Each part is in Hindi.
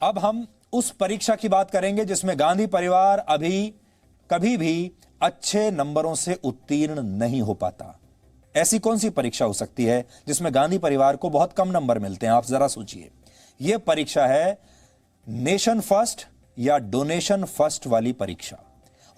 अब हम उस परीक्षा की बात करेंगे जिसमें गांधी परिवार अभी कभी भी अच्छे नंबरों से उत्तीर्ण नहीं हो पाता। ऐसी कौन सी परीक्षा हो सकती है जिसमें गांधी परिवार को बहुत कम नंबर मिलते हैं? आप जरा सोचिए। यह परीक्षा है नेशन फर्स्ट या डोनेशन फर्स्ट वाली परीक्षा।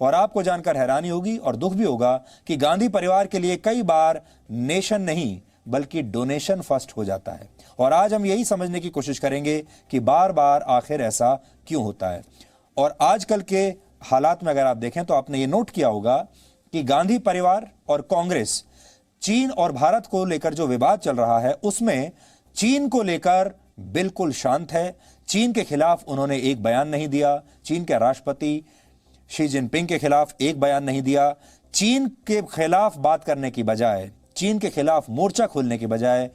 और आपको जानकर हैरानी होगी और दुख भी होगा कि गांधी परिवार के लिए कई बार नेशन नहीं बल्कि डोनेशन फर्स्ट हो जाता है। और आज हम यही समझने की कोशिश करेंगे कि बार बार आखिर ऐसा क्यों होता है। और आजकल के हालात में अगर आप देखें तो आपने ये नोट किया होगा कि गांधी परिवार और कांग्रेस चीन और भारत को लेकर जो विवाद चल रहा है उसमें चीन को लेकर बिल्कुल शांत है। चीन के खिलाफ उन्होंने एक बयान नहीं दिया। चीन के राष्ट्रपति शी जिनपिंग के खिलाफ एक बयान नहीं दिया। चीन के खिलाफ बात करने की बजाय, चीन के खिलाफ मोर्चा खोलने की बजाय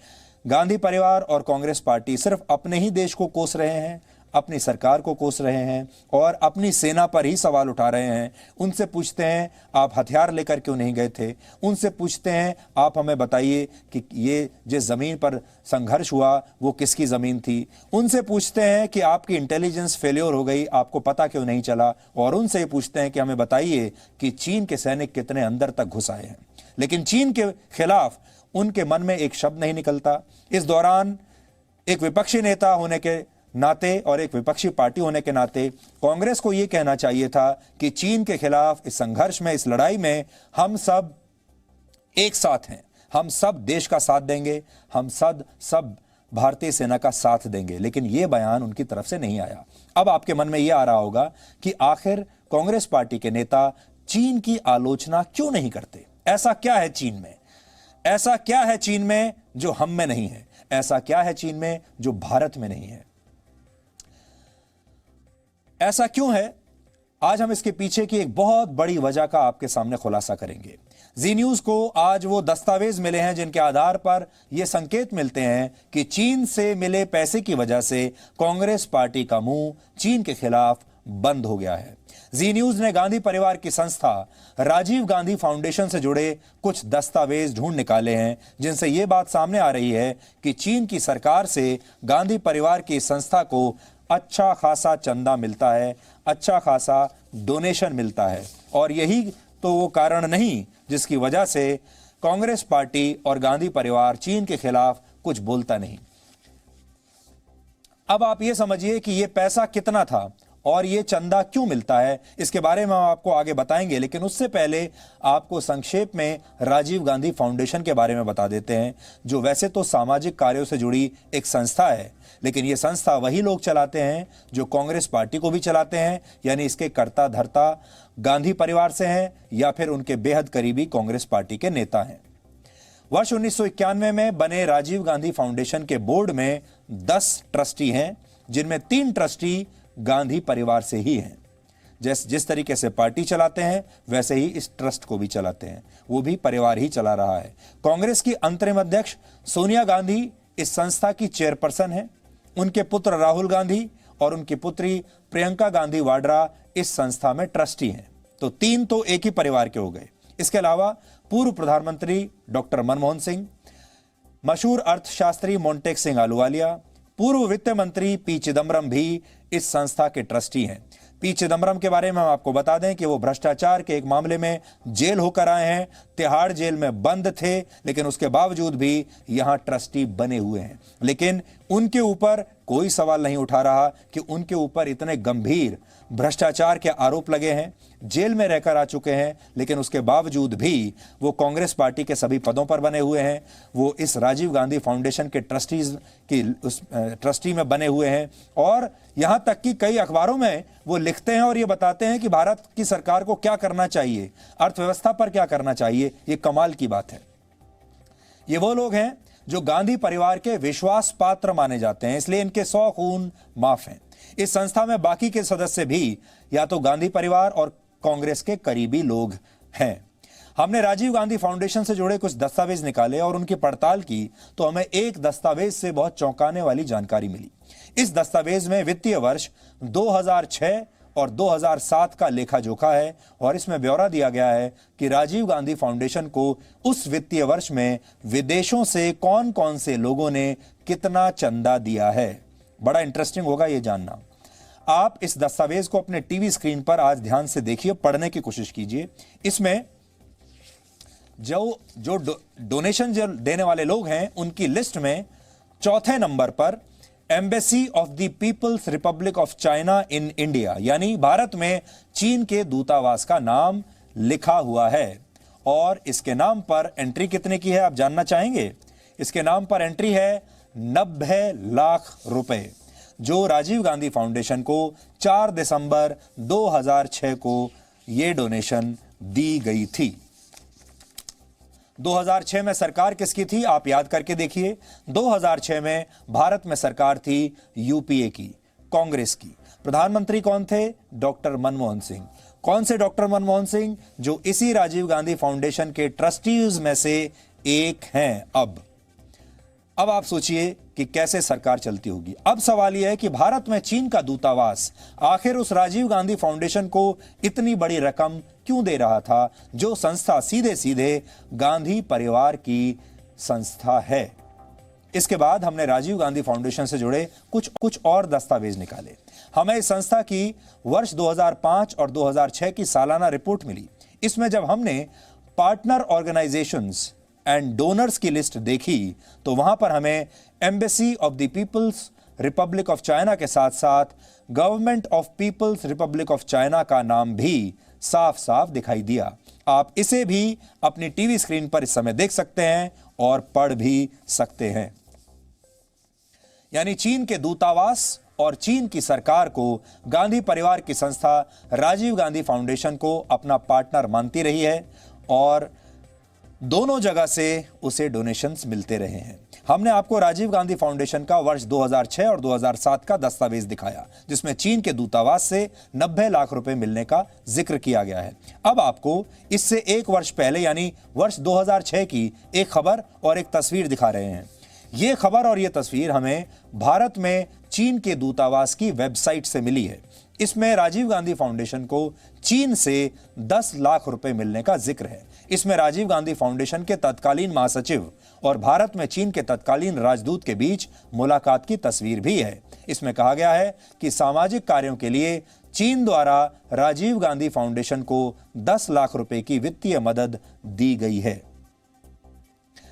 गांधी परिवार और कांग्रेस पार्टी सिर्फ अपने ही देश को कोस रहे हैं, अपनी सरकार को कोस रहे हैं और अपनी सेना पर ही सवाल उठा रहे हैं। उनसे पूछते हैं आप हथियार लेकर क्यों नहीं गए थे? उनसे पूछते हैं आप हमें बताइए कि ये जिस जमीन पर संघर्ष हुआ वो किसकी जमीन थी? उनसे पूछते हैं कि आपकी इंटेलिजेंस फेल्योर हो गई, आपको पता क्यों नहीं चला? और उनसे पूछते हैं कि हमें बताइए कि चीन के सैनिक कितने अंदर तक घुस आए हैं। लेकिन चीन के खिलाफ उनके मन में एक शब्द नहीं निकलता। इस दौरान एक विपक्षी नेता होने के नाते और एक विपक्षी पार्टी होने के नाते कांग्रेस को यह कहना चाहिए था कि चीन के खिलाफ इस संघर्ष में, इस लड़ाई में हम सब एक साथ हैं, हम सब देश का साथ देंगे, हम सब भारतीय सेना का साथ देंगे। लेकिन यह बयान उनकी तरफ से नहीं आया। अब आपके मन में यह आ रहा होगा कि आखिर कांग्रेस पार्टी के नेता चीन की आलोचना क्यों नहीं करते? ऐसा क्या है चीन में? ऐसा क्या है चीन में जो हम में नहीं है? ऐसा क्या है चीन में जो भारत में नहीं है? ऐसा क्यों है? आज हम इसके पीछे की एक बहुत बड़ी वजह का आपके सामने खुलासा करेंगे। जी न्यूज को आज वो दस्तावेज मिले हैं जिनके आधार पर यह संकेत मिलते हैं कि चीन से मिले पैसे की वजह से कांग्रेस पार्टी का मुंह चीन के खिलाफ बंद हो गया है। जी न्यूज ने गांधी परिवार की संस्था राजीव गांधी फाउंडेशन से जुड़े कुछ दस्तावेज ढूंढ निकाले हैं जिनसे यह बात सामने आ रही है कि चीन की सरकार से गांधी परिवार की संस्था को अच्छा खासा चंदा मिलता है, अच्छा खासा डोनेशन मिलता है। और यही तो वो कारण नहीं जिसकी वजह से कांग्रेस पार्टी और गांधी परिवार चीन के खिलाफ कुछ बोलता नहीं। अब आप ये समझिए कि ये पैसा कितना था और ये चंदा क्यों मिलता है, इसके बारे में हम आपको आगे बताएंगे। लेकिन उससे पहले आपको संक्षेप में राजीव गांधी फाउंडेशन के बारे में बता देते हैं, जो वैसे तो सामाजिक कार्यों से जुड़ी एक संस्था है, लेकिन ये संस्था वही लोग चलाते हैं जो कांग्रेस पार्टी को भी चलाते हैं। यानी इसके कर्ता धर्ता गांधी परिवार से हैं या फिर उनके बेहद करीबी कांग्रेस पार्टी के नेता हैं। वर्ष 1991 में बने राजीव गांधी फाउंडेशन के बोर्ड में 10 ट्रस्टी हैं, जिनमें 3 ट्रस्टी गांधी परिवार से ही हैं। जिस तरीके से पार्टी चलाते हैं वैसे ही इस ट्रस्ट को भी चलाते हैं, वो भी परिवार ही चला रहा है। कांग्रेस की अंतरिम अध्यक्ष सोनिया गांधी इस संस्था की चेयरपर्सन है। उनके पुत्र राहुल गांधी और उनकी पुत्री प्रियंका गांधी वाड्रा इस संस्था में ट्रस्टी हैं। तो 3 तो एक ही परिवार के हो गए। इसके अलावा पूर्व प्रधानमंत्री डॉक्टर मनमोहन सिंह, मशहूर अर्थशास्त्री मोंटेक सिंह अहलूवालिया, पूर्व वित्त मंत्री पी चिदम्बरम भी इस संस्था के ट्रस्टी हैं। पी चिदम्बरम के बारे में हम आपको बता दें कि वो भ्रष्टाचार के एक मामले में जेल होकर आए हैं, तिहाड़ जेल में बंद थे, लेकिन उसके बावजूद भी यहां ट्रस्टी बने हुए हैं। लेकिन उनके ऊपर कोई सवाल नहीं उठा रहा कि उनके ऊपर इतने गंभीर भ्रष्टाचार के आरोप लगे हैं, जेल में रहकर आ चुके हैं, लेकिन उसके बावजूद भी वो कांग्रेस पार्टी के सभी पदों पर बने हुए हैं। वो इस राजीव गांधी फाउंडेशन के ट्रस्टी में बने हुए हैं और यहां तक कि कई अखबारों में वो लिखते हैं और ये बताते हैं कि भारत की सरकार को क्या करना चाहिए, अर्थव्यवस्था पर क्या करना चाहिए। ये कमाल की बात है। ये वो लोग हैं जो गांधी परिवार के विश्वास पात्र माने जाते हैं, इसलिए इनके 100 खून माफ हैं। इस संस्था में बाकी के सदस्य भी या तो गांधी परिवार और कांग्रेस के करीबी लोग हैं। हमने राजीव गांधी फाउंडेशन से जुड़े कुछ दस्तावेज निकाले और उनकी पड़ताल की तो हमें एक दस्तावेज से बहुत चौंकाने वाली जानकारी मिली। इस दस्तावेज में वित्तीय वर्ष 2006 और 2007 का लेखा जोखा है और इसमें ब्यौरा दिया गया है कि राजीव गांधी फाउंडेशन को उस वित्तीय वर्ष में विदेशों से कौन कौन से लोगों ने कितना चंदा दिया है। बड़ा इंटरेस्टिंग होगा ये जानना। आप इस दस्तावेज को अपने टीवी स्क्रीन पर आज ध्यान से देखिए, पढ़ने की कोशिश कीजिए। इसमें जो डोनेशन जो देने वाले लोग हैं उनकी लिस्ट में चौथे नंबर पर embassy of the people's republic of China in India, यानी भारत में चीन के दूतावास का नाम लिखा हुआ है। और इसके नाम पर एंट्री कितने की है आप जानना चाहेंगे? इसके नाम पर एंट्री है 90 लाख रुपए, जो राजीव गांधी फाउंडेशन को 4 दिसंबर 2006 को यह डोनेशन दी गई थी। 2006 में सरकार किसकी थी आप याद करके देखिए। 2006 में भारत में सरकार थी यूपीए की, कांग्रेस की। प्रधानमंत्री कौन थे? डॉक्टर मनमोहन सिंह। कौन से डॉक्टर मनमोहन सिंह? जो इसी राजीव गांधी फाउंडेशन के ट्रस्टीज में से एक हैं। अब आप सोचिए कि कैसे सरकार चलती होगी। अब सवाल यह है कि भारत में चीन का दूतावास आखिर उस राजीव गांधी फाउंडेशन को इतनी बड़ी रकम क्यों दे रहा था, जो संस्था सीधे सीधे गांधी परिवार की संस्था है। इसके बाद हमने राजीव गांधी फाउंडेशन से जुड़े कुछ और दस्तावेज निकाले। हमें इस संस्था की वर्ष 2005 और 2006 की सालाना रिपोर्ट मिली। इसमें जब हमने पार्टनर ऑर्गेनाइजेशंस एंड डोनर्स की लिस्ट देखी तो वहां पर हमें embassy of the people's republic of China के साथ साथ government of people's republic of China का नाम भी साफ साफ दिखाई दिया। आप इसे भी अपनी टीवी स्क्रीन पर इस समय देख सकते हैं और पढ़ भी सकते हैं। यानी चीन के दूतावास और चीन की सरकार को गांधी परिवार की संस्था राजीव गांधी फाउंडेशन को अपना पार्टनर मानती रही है और दोनों जगह से उसे डोनेशंस मिलते रहे हैं। हमने आपको राजीव गांधी फाउंडेशन का वर्ष 2006 और 2007 का दस्तावेज दिखाया, जिसमें चीन के दूतावास से 90 लाख रुपए मिलने का जिक्र किया गया है। अब आपको इससे एक वर्ष पहले यानी वर्ष 2006 की एक खबर और एक तस्वीर दिखा रहे हैं। यह खबर और यह तस्वीर हमें भारत में चीन के दूतावास की वेबसाइट से मिली है। इसमें राजीव गांधी फाउंडेशन को चीन से 10 लाख रुपए मिलने का जिक्र है। इसमें राजीव गांधी फाउंडेशन के तत्कालीन महासचिव और भारत में चीन के तत्कालीन राजदूत के बीच मुलाकात की तस्वीर भी है। इसमें कहा गया है कि सामाजिक कार्यों के लिए चीन द्वारा राजीव गांधी फाउंडेशन को 10 लाख रुपए की वित्तीय मदद दी गई है।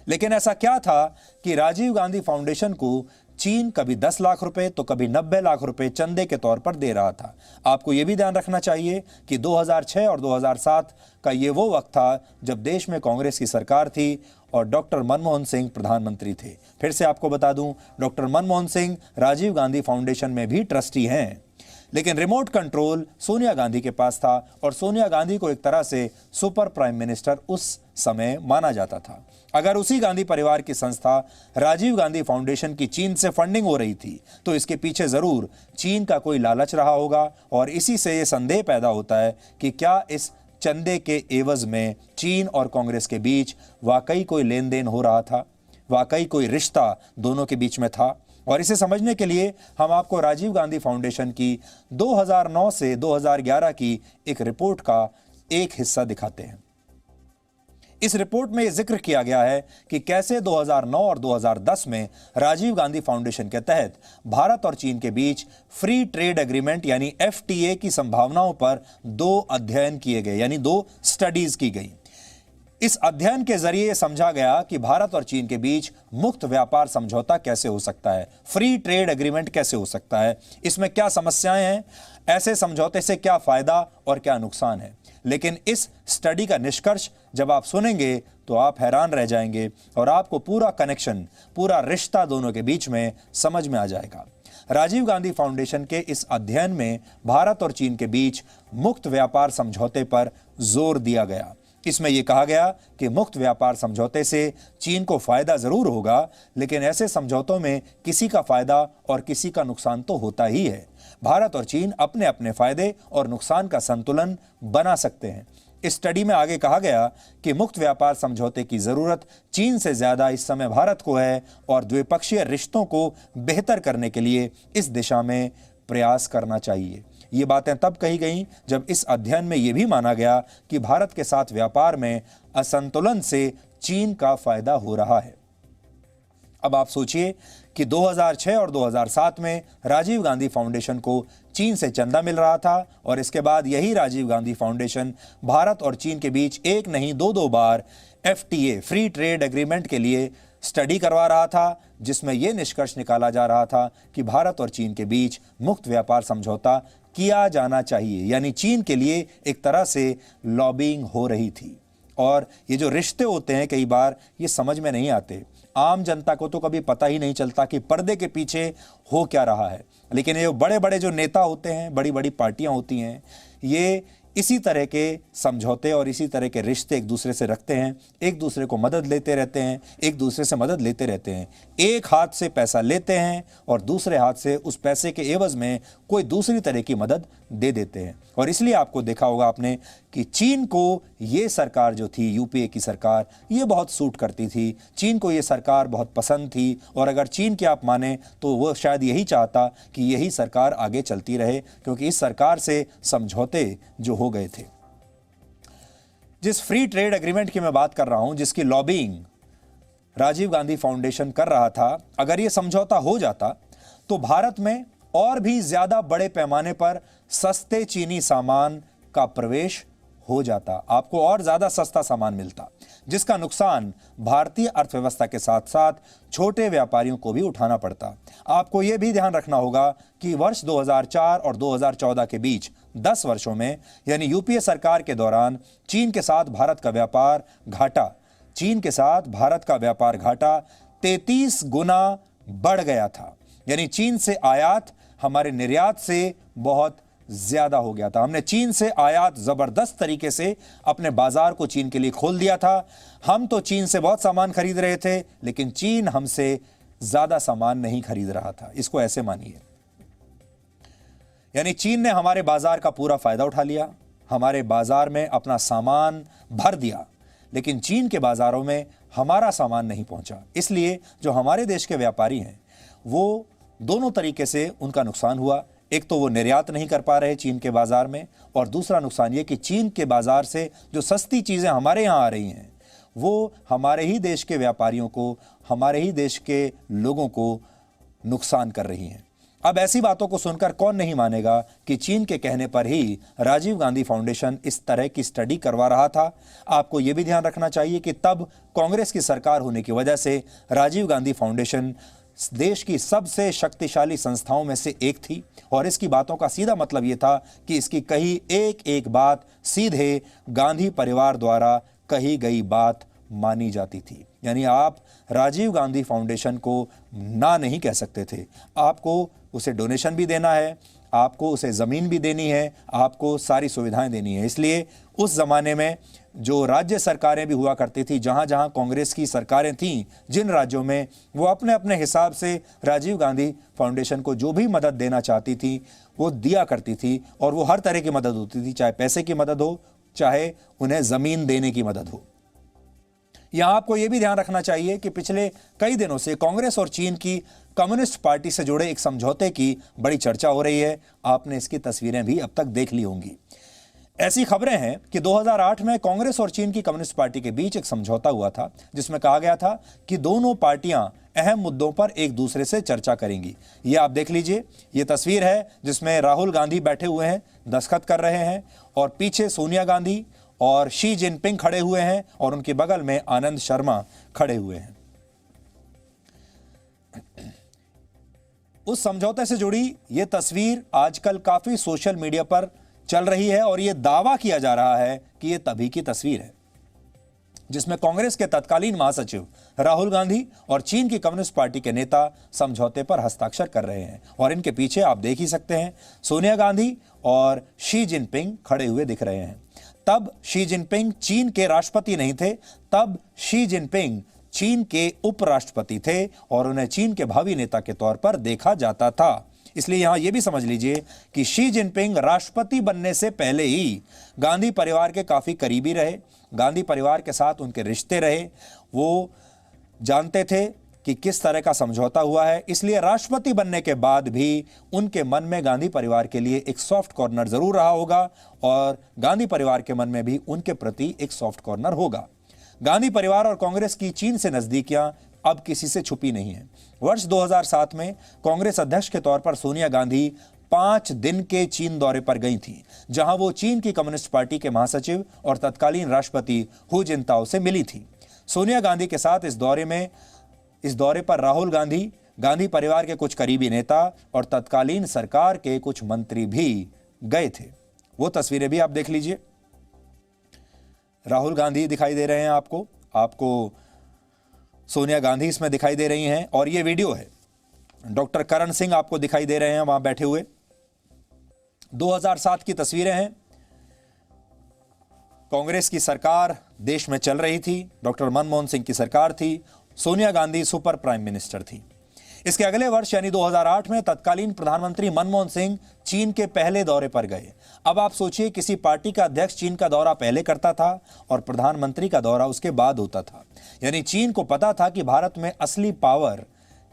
लेकिन ऐसा क्या था कि राजीव गांधी फाउंडेशन को चीन कभी 10 लाख रुपए तो कभी 90 लाख रुपए चंदे के तौर पर दे रहा था? आपको यह भी ध्यान रखना चाहिए कि 2006 और 2007 का ये वो वक्त था जब देश में कांग्रेस की सरकार थी और डॉक्टर मनमोहन सिंह प्रधानमंत्री थे। फिर से आपको बता दूं, डॉक्टर मनमोहन सिंह राजीव गांधी फाउंडेशन में भी ट्रस्टी हैं, लेकिन रिमोट कंट्रोल सोनिया गांधी के पास था और सोनिया गांधी को एक तरह से सुपर प्राइम मिनिस्टर उस समय माना जाता था। अगर उसी गांधी परिवार की संस्था राजीव गांधी फाउंडेशन की चीन से फंडिंग हो रही थी तो इसके पीछे जरूर चीन का कोई लालच रहा होगा और इसी से यह संदेह पैदा होता है कि क्या इस चंदे के एवज में चीन और कांग्रेस के बीच वाकई कोई लेन देन हो रहा था, वाकई कोई रिश्ता दोनों के बीच में था। और इसे समझने के लिए हम आपको राजीव गांधी फाउंडेशन की 2009 से 2011 की एक रिपोर्ट का एक हिस्सा दिखाते हैं। इस रिपोर्ट में यह जिक्र किया गया है कि कैसे 2009 और 2010 में राजीव गांधी फाउंडेशन के तहत भारत और चीन के बीच फ्री ट्रेड एग्रीमेंट यानी एफटीए की संभावनाओं पर 2 अध्ययन किए गए, यानी 2 स्टडीज की गई। इस अध्ययन के जरिए समझा गया कि भारत और चीन के बीच मुक्त व्यापार समझौता कैसे हो सकता है, फ्री ट्रेड एग्रीमेंट कैसे हो सकता है, इसमें क्या समस्याएं हैं, ऐसे समझौते से क्या फायदा और क्या नुकसान है। लेकिन इस स्टडी का निष्कर्ष जब आप सुनेंगे तो आप हैरान रह जाएंगे और आपको पूरा कनेक्शन, पूरा रिश्ता दोनों के बीच में समझ में आ जाएगा। राजीव गांधी फाउंडेशन के इस अध्ययन में भारत और चीन के बीच मुक्त व्यापार समझौते पर जोर दिया गया। इसमें यह कहा गया कि मुक्त व्यापार समझौते से चीन को फायदा जरूर होगा, लेकिन ऐसे समझौतों में किसी का फायदा और किसी का नुकसान तो होता ही है। भारत और चीन अपने अपने फायदे और नुकसान का संतुलन बना सकते हैं। इस स्टडी में आगे कहा गया कि मुक्त व्यापार समझौते की जरूरत चीन से ज्यादा इस समय भारत को है और द्विपक्षीय रिश्तों को बेहतर करने के लिए इस दिशा में प्रयास करना चाहिए। ये बातें तब कही गईं जब इस अध्ययन में यह भी माना गया कि भारत के साथ व्यापार में असंतुलन से चीन का फायदा हो रहा है। अब आप सोचिए कि 2006 और 2007 में राजीव गांधी फाउंडेशन को चीन से चंदा मिल रहा था और इसके बाद यही राजीव गांधी फाउंडेशन भारत और चीन के बीच एक नहीं दो बार FTA फ्री ट्रेड एग्रीमेंट के लिए स्टडी करवा रहा था, जिसमें यह निष्कर्ष निकाला जा रहा था कि भारत और चीन के बीच मुक्त व्यापार समझौता किया जाना चाहिए। यानी चीन के लिए एक तरह से लॉबिंग हो रही थी। और ये जो रिश्ते होते हैं कई बार ये समझ में नहीं आते, आम जनता को तो कभी पता ही नहीं चलता कि पर्दे के पीछे हो क्या रहा है। लेकिन ये बड़े बड़े जो नेता होते हैं, बड़ी बड़ी पार्टियां होती हैं, ये इसी तरह के समझौते और इसी तरह के रिश्ते एक दूसरे से रखते हैं, एक दूसरे को मदद लेते रहते हैं, एक दूसरे से मदद लेते रहते हैं। एक हाथ से पैसा लेते हैं और दूसरे हाथ से उस पैसे के एवज में कोई दूसरी तरह की मदद दे देते हैं। और इसलिए आपको देखा होगा आपने कि चीन को ये सरकार जो थी, UPA की सरकार, ये बहुत सूट करती थी। चीन को ये सरकार बहुत पसंद थी और अगर चीन की आप माने तो वो शायद यही चाहता कि यही सरकार आगे चलती रहे, क्योंकि इस सरकार से समझौते जो हो गए थे। जिस फ्री ट्रेड एग्रीमेंट की मैं बात कर रहा हूं, जिसकी लॉबिंग राजीव गांधी फाउंडेशन कर रहा था, अगर यह समझौता हो जाता तो भारत में और भी ज्यादा बड़े पैमाने पर सस्ते चीनी सामान का प्रवेश हो जाता, आपको और ज्यादा सस्ता सामान मिलता, जिसका नुकसान भारतीय अर्थव्यवस्था के साथ साथ छोटे व्यापारियों को भी उठाना पड़ता। आपको यह भी ध्यान रखना होगा कि वर्ष 2004 और 2014 के बीच 10 वर्षों में, यानी UPA सरकार के दौरान, चीन के साथ भारत का व्यापार घाटा 33 गुना बढ़ गया था। यानी चीन से आयात हमारे निर्यात से बहुत ज्यादा हो गया था। हमने चीन से आयात जबरदस्त तरीके से अपने बाजार को चीन के लिए खोल दिया था। हम तो चीन से बहुत सामान खरीद रहे थे, लेकिन चीन हमसे ज्यादा सामान नहीं खरीद रहा था। इसको ऐसे मानिए, यानी चीन ने हमारे बाजार का पूरा फायदा उठा लिया, हमारे बाजार में अपना सामान भर दिया, लेकिन चीन के बाजारों में हमारा सामान नहीं पहुंचा। इसलिए जो हमारे देश के व्यापारी हैं, वो दोनों तरीके से उनका नुकसान हुआ। एक तो वो निर्यात नहीं कर पा रहे चीन के बाजार में, और दूसरा नुकसान ये कि चीन के बाजार से जो सस्ती चीजें हमारे यहां आ रही हैं, वो हमारे ही देश के व्यापारियों को, हमारे ही देश के लोगों को नुकसान कर रही हैं। अब ऐसी बातों को सुनकर कौन नहीं मानेगा कि चीन के कहने पर ही राजीव गांधी फाउंडेशन इस तरह की स्टडी करवा रहा था। आपको यह भी ध्यान रखना चाहिए कि तब कांग्रेस की सरकार होने की वजह से राजीव गांधी फाउंडेशन देश की सबसे शक्तिशाली संस्थाओं में से एक थी, और इसकी बातों का सीधा मतलब यह था कि इसकी कही एक एक बात सीधे गांधी परिवार द्वारा कही गई बात मानी जाती थी। यानी आप राजीव गांधी फाउंडेशन को ना नहीं कह सकते थे। आपको उसे डोनेशन भी देना है, आपको उसे ज़मीन भी देनी है, आपको सारी सुविधाएं देनी है। इसलिए उस ज़माने में जो राज्य सरकारें भी हुआ करती थी, जहां जहां कांग्रेस की सरकारें थीं, जिन राज्यों में, वो अपने अपने हिसाब से राजीव गांधी फाउंडेशन को जो भी मदद देना चाहती थी वो दिया करती थी, और वो हर तरह की मदद होती थी, चाहे पैसे की मदद हो, चाहे उन्हें ज़मीन देने की मदद हो। यहां आपको यह भी ध्यान रखना चाहिए कि पिछले कई दिनों से कांग्रेस और चीन की कम्युनिस्ट पार्टी से जुड़े एक समझौते की बड़ी चर्चा हो रही है। आपने इसकी तस्वीरें भी अब तक देख ली होंगी। ऐसी खबरें हैं कि 2008 में कांग्रेस और चीन की कम्युनिस्ट पार्टी के बीच एक समझौता हुआ था, जिसमें कहा गया था कि दोनों पार्टियां अहम मुद्दों पर एक दूसरे से चर्चा करेंगी। ये आप देख लीजिए, ये तस्वीर है जिसमें राहुल गांधी बैठे हुए हैं, दस्तखत कर रहे हैं, और पीछे सोनिया गांधी और शी जिनपिंग खड़े हुए हैं, और उनके बगल में आनंद शर्मा खड़े हुए हैं। उस समझौते से जुड़ी यह तस्वीर आजकल काफी सोशल मीडिया पर चल रही है, और यह दावा किया जा रहा है कि यह तभी की तस्वीर है जिसमें कांग्रेस के तत्कालीन महासचिव राहुल गांधी और चीन की कम्युनिस्ट पार्टी के नेता समझौते पर हस्ताक्षर कर रहे हैं। और इनके पीछे आप देख ही सकते हैं, सोनिया गांधी और शी जिनपिंग खड़े हुए दिख रहे हैं। तब शी जिनपिंग चीन के राष्ट्रपति नहीं थे, तब शी जिनपिंग चीन के उपराष्ट्रपति थे, और उन्हें चीन के भावी नेता के तौर पर देखा जाता था। इसलिए यहां यह भी समझ लीजिए कि शी जिनपिंग राष्ट्रपति बनने से पहले ही गांधी परिवार के काफी करीबी रहे, गांधी परिवार के साथ उनके रिश्ते रहे, वो जानते थे कि किस तरह का समझौता हुआ है। इसलिए राष्ट्रपति बनने के बाद भी उनके मन में गांधी परिवार के लिए एक सॉफ्ट कॉर्नर जरूर रहा होगा, और गांधी परिवार के मन में भी उनके प्रति एक सॉफ्ट कॉर्नर होगा। गांधी परिवार और कांग्रेस की चीन से नजदीकियां अब किसी से छुपी नहीं है। वर्ष 2007 में कांग्रेस अध्यक्ष के तौर पर सोनिया गांधी 5 दिन के चीन दौरे पर गई थी, जहां वो चीन की कम्युनिस्ट पार्टी के महासचिव और तत्कालीन राष्ट्रपति हु जिनताओ से मिली थी। सोनिया गांधी के साथ इस दौरे पर राहुल गांधी, गांधी परिवार के कुछ करीबी नेता और तत्कालीन सरकार के कुछ मंत्री भी गए थे। वो तस्वीरें भी आप देख लीजिए। राहुल गांधी दिखाई दे रहे हैं आपको सोनिया गांधी इसमें दिखाई दे रही हैं, और ये वीडियो है। डॉक्टर करण सिंह आपको दिखाई दे रहे हैं वहां बैठे हुए। 2007 की तस्वीरें हैं। कांग्रेस की सरकार देश में चल रही थी, डॉक्टर मनमोहन सिंह की सरकार थी, Sonia Gandhi super prime minister थी। इसके अगले वर्ष यानी 2008 में तत्कालीन प्रधानमंत्री मनमोहन सिंह चीन के पहले दौरे पर गए। अब आप सोचिए, किसी पार्टी का अध्यक्ष चीन का दौरा पहले करता था और प्रधानमंत्री का दौरा उसके बाद होता था। यानी चीन को पता था कि भारत में असली पावर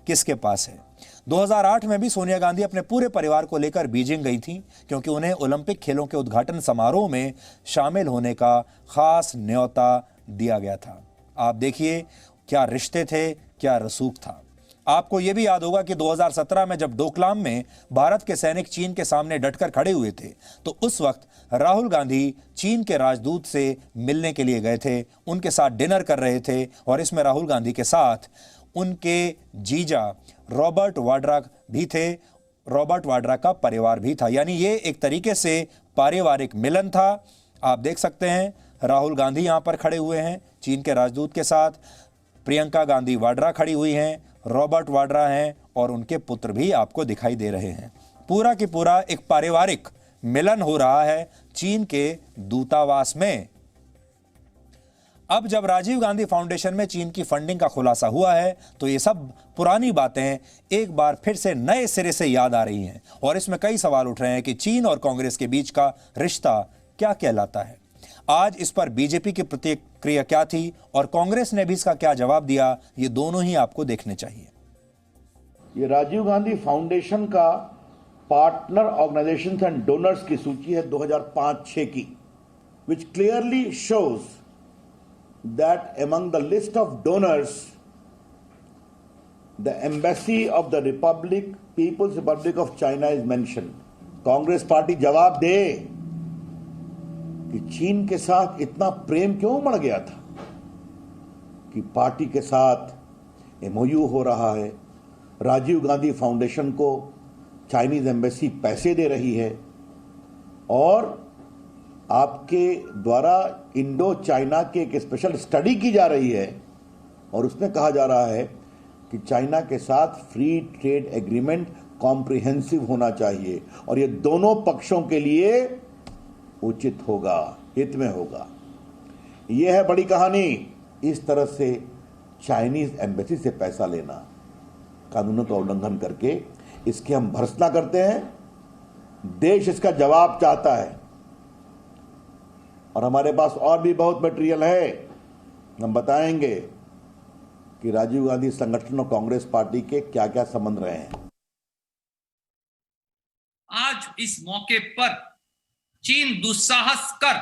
किसके पास है। 2008 में भी सोनिया गांधी अपने पूरे परिवार को लेकर बीजिंग गई थी, क्योंकि उन्हें ओलंपिक खेलों के उद्घाटन समारोह में शामिल होने का खास न्योता दिया गया था। आप देखिए क्या रिश्ते थे, क्या रसूख था। आपको यह भी याद होगा कि 2017 में जब डोकलाम में भारत के सैनिक चीन के सामने डटकर खड़े हुए थे, तो उस वक्त राहुल गांधी चीन के राजदूत से मिलने के लिए गए थे, उनके साथ डिनर कर रहे थे, और इसमें राहुल गांधी के साथ उनके जीजा रॉबर्ट वाड्रा भी थे, रॉबर्ट वाड्रा का परिवार भी था। यानी ये एक तरीके से पारिवारिक मिलन था। आप देख सकते हैं राहुल गांधी यहां पर खड़े हुए हैं चीन के राजदूत के साथ, प्रियंका गांधी वाड्रा खड़ी हुई हैं, रॉबर्ट वाड्रा हैं, और उनके पुत्र भी आपको दिखाई दे रहे हैं। पूरा की पूरा एक पारिवारिक मिलन हो रहा है चीन के दूतावास में। अब जब राजीव गांधी फाउंडेशन में चीन की फंडिंग का खुलासा हुआ है, तो ये सब पुरानी बातें एक बार फिर से नए सिरे से याद आ रही हैं, और इसमें कई सवाल उठ रहे हैं कि चीन और कांग्रेस के बीच का रिश्ता क्या कहलाता है। आज इस पर बीजेपी की प्रतिक्रिया क्या थी और कांग्रेस ने भी इसका क्या जवाब दिया, ये दोनों ही आपको देखने चाहिए। ये राजीव गांधी फाउंडेशन का पार्टनर ऑर्गेनाइजेशंस एंड डोनर्स की सूची है 2005-6 की, which clearly shows that among the list of donors, the embassy of the People's Republic of China is mentioned. Congress party जवाब दे कि चीन के साथ इतना प्रेम क्यों बढ़ गया था कि पार्टी के साथ एमओयू हो रहा है, राजीव गांधी फाउंडेशन को चाइनीज एम्बेसी पैसे दे रही है, और आपके द्वारा इंडो चाइना की एक स्पेशल स्टडी की जा रही है, और उसमें कहा जा रहा है कि चाइना के साथ फ्री ट्रेड एग्रीमेंट कॉम्प्रिहेंसिव होना चाहिए, और ये दोनों पक्षों के लिए उचित होगा, हित में होगा। यह है बड़ी कहानी। इस तरह से चाइनीज एम्बेसी से पैसा लेना, कानूनों का उल्लंघन करके, इसकी हम भर्त्सना करते हैं। देश इसका जवाब चाहता है, और हमारे पास और भी बहुत मटेरियल है। हम बताएंगे कि राजीव गांधी संगठन और कांग्रेस पार्टी के क्या क्या संबंध रहे हैं। आज इस मौके पर चीन दुस्साहस कर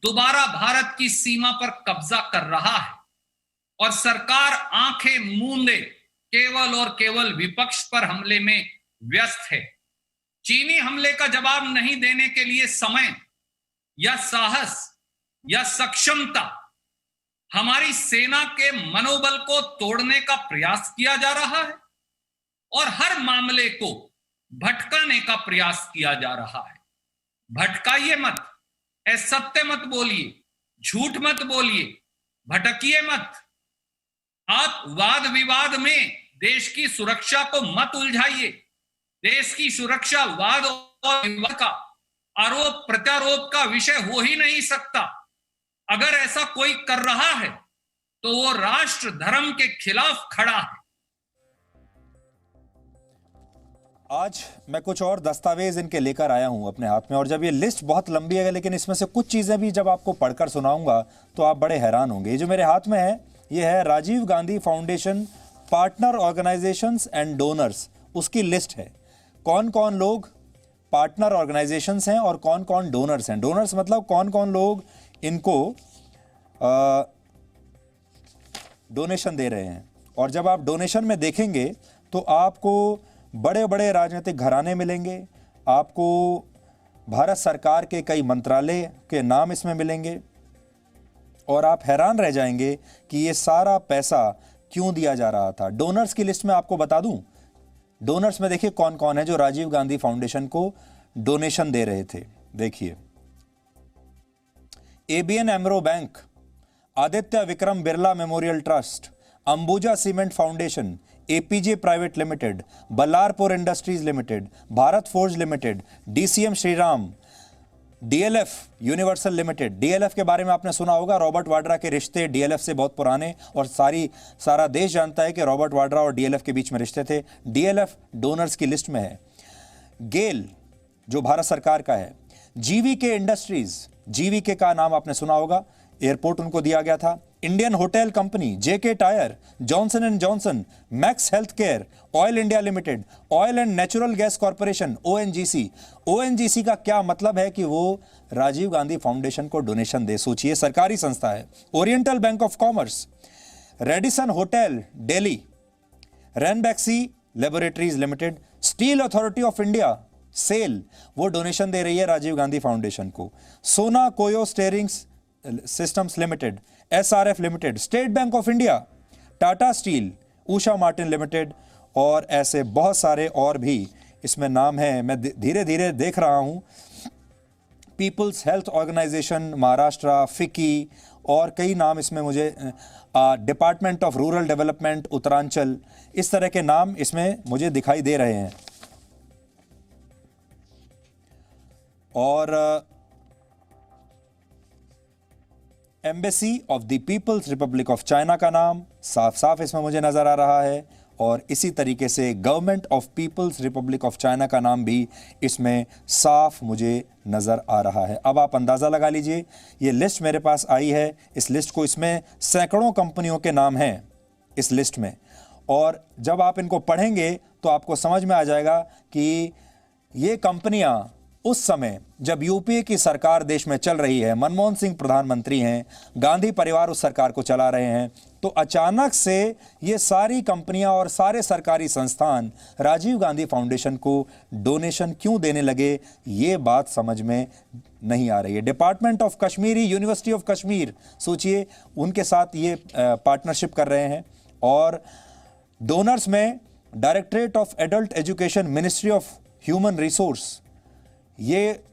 दोबारा भारत की सीमा पर कब्जा कर रहा है, और सरकार आंखें मूंदे केवल और केवल विपक्ष पर हमले में व्यस्त है। चीनी हमले का जवाब नहीं देने के लिए समय या साहस या सक्षमता, हमारी सेना के मनोबल को तोड़ने का प्रयास किया जा रहा है, और हर मामले को भटकाने का प्रयास किया जा रहा है। भटकाइए मत, असत्य मत बोलिए, झूठ मत बोलिए, भटकिए मत। आप वाद विवाद में देश की सुरक्षा को मत उलझाइए। देश की सुरक्षा वाद और विवाद का, आरोप प्रत्यारोप का विषय हो ही नहीं सकता। अगर ऐसा कोई कर रहा है तो वो राष्ट्र धर्म के खिलाफ खड़ा है। आज मैं कुछ और दस्तावेज इनके लेकर आया हूं अपने हाथ में, और जब ये लिस्ट बहुत लंबी है, लेकिन इसमें से कुछ चीजें भी जब आपको पढ़कर सुनाऊंगा तो आप बड़े हैरान होंगे। ये जो मेरे हाथ में है, ये है Rajiv Gandhi foundation partner organisations and donors, उसकी लिस्ट है। कौन कौन लोग पार्टनर ऑर्गेनाइजेशंस हैं और कौन कौन डोनर्स हैं। डोनर्स मतलब कौन कौन लोग इनको डोनेशन दे रहे हैं, और जब आप डोनेशन में देखेंगे तो आपको बड़े बड़े राजनीतिक घराने मिलेंगे, आपको भारत सरकार के कई मंत्रालय के नाम इसमें मिलेंगे और आप हैरान रह जाएंगे कि ये सारा पैसा क्यों दिया जा रहा था। डोनर्स की लिस्ट में आपको बता दूं, डोनर्स में देखिए कौन कौन है जो राजीव गांधी फाउंडेशन को डोनेशन दे रहे थे। देखिए, ABN AMRO bank, Aditya Vikram Birla memorial trust, Ambuja cement foundation, APJ private limited, Ballarpur industries limited, Bharat forge limited, DCM Shriram, DLF universal limited. DLF के बारे में आपने सुना होगा, रॉबर्ट वाड्रा के रिश्ते डीएलएफ से बहुत पुराने और सारा देश जानता है कि रॉबर्ट वाड्रा और डीएलएफ के बीच में रिश्ते थे। डीएलएफ डोनर्स की लिस्ट में है। गेल जो भारत सरकार का है, जीवीके इंडस्ट्रीज, जीवीके का नाम आपने सुना होगा, एयरपोर्ट उनको दिया गया था। Indian hotel company, JK tyre, Johnson and Johnson, Max Health Care, Oil India Limited, Oil and Natural Gas Corporation, ONGC. ONGC का क्या मतलब है कि वो राजीव गांधी फाउंडेशन को डोनेशन दे, सोचिए, सरकारी संस्था है। Oriental Bank of Commerce, Radisson hotel Delhi, Ranbaxy laboratories limited, steel authority of India SAIL, वो डोनेशन दे रही है राजीव गांधी फाउंडेशन को। Sona Koyo steerings systems limited, SRF limited, state bank of India, Tata steel, Usha Martin limited और ऐसे बहुत सारे और भी इसमें नाम हैं। मैं धीरे धीरे देख रहा हूं। पीपल्स हेल्थ ऑर्गेनाइजेशन महाराष्ट्र, फिकी और कई नाम इसमें मुझे, department of rural development Uttaranchal, इस तरह के नाम इसमें मुझे दिखाई दे रहे हैं। और embassy of the people's republic of China का नाम साफ साफ इसमें मुझे नजर आ रहा है और इसी तरीके से government of people's republic of China का नाम भी इसमें साफ मुझे नजर आ रहा है। अब आप अंदाजा लगा लीजिए, ये लिस्ट मेरे पास आई है, इस लिस्ट को, इसमें सैकड़ों कंपनियों के नाम हैं इस लिस्ट में और जब आप इनको पढ़ेंगे तो आपको समझ में आ जाएगा कि ये कंपनियां उस समय जब यूपीए की सरकार देश में चल रही है, मनमोहन सिंह प्रधानमंत्री हैं, गांधी परिवार उस सरकार को चला रहे हैं, तो अचानक से ये सारी कंपनियां और सारे सरकारी संस्थान राजीव गांधी फाउंडेशन को डोनेशन क्यों देने लगे, ये बात समझ में नहीं आ रही है। Department of Kashmiri, university of Kashmir, सोचिए उनके साथ ये पार्टनरशिप कर रहे हैं। और डोनर्स में directorate of adult education, ministry of human resource, ये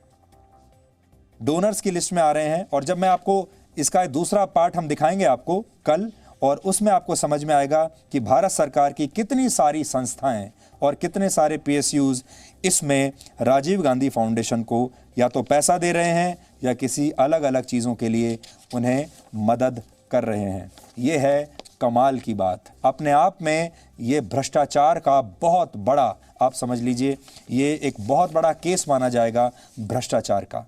डोनर्स की लिस्ट में आ रहे हैं। और जब मैं आपको इसका दूसरा पार्ट हम दिखाएंगे आपको कल, और उसमें आपको समझ में आएगा कि भारत सरकार की कितनी सारी संस्थाएं और कितने सारे पीएसयूज इसमें राजीव गांधी फाउंडेशन को या तो पैसा दे रहे हैं या किसी अलग अलग चीज़ों के लिए उन्हें मदद कर रहे हैं। ये है कमाल की बात। अपने आप में ये भ्रष्टाचार का बहुत बड़ा, आप समझ लीजिए, ये एक बहुत बड़ा केस माना जाएगा भ्रष्टाचार का।